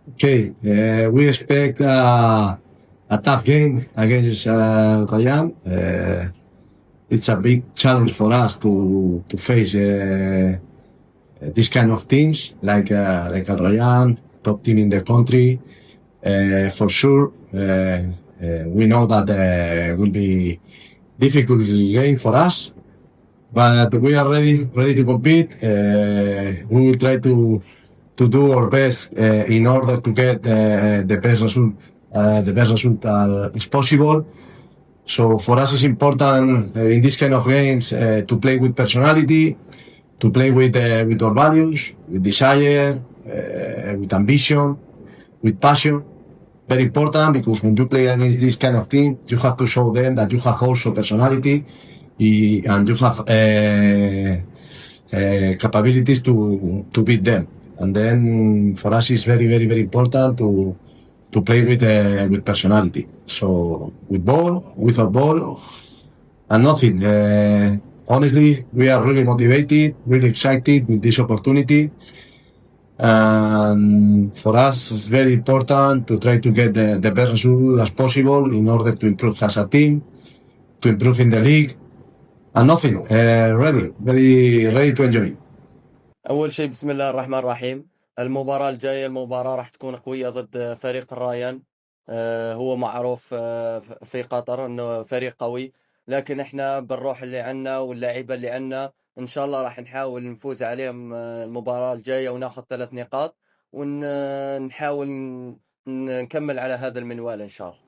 Okay, we expect a tough game against Rayan. It's a big challenge for us to face this kind of teams like Al Rayan, top team in the country. For sure, we know that will be difficult game for us, but we are ready to compete. We will try to do our best in order to get the best result as possible. So for us, it's important in this kind of games to play with personality, to play with our values, with desire, with ambition, with passion. Very important because when you play against this kind of team, you have to show them that you have also personality and you have capabilities to beat them. And then for us, it's very important to play with personality. So with ball, without ball, and nothing. Honestly, we are really motivated, really excited with this opportunity. And for us, it's very important to try to get the best result as possible in order to improve as a team, to improve in the league, and nothing. Ready to enjoy. أول شيء بسم الله الرحمن الرحيم. المباراة الجاية راح تكون قوية ضد فريق الريان. هو معروف في قطر إنه فريق قوي، لكن إحنا بالروح اللي عنا واللاعيبة اللي عنا إن شاء الله راح نحاول نفوز عليهم المباراة الجاية وناخذ 3 نقاط ونحاول نكمل على هذا المنوال إن شاء الله.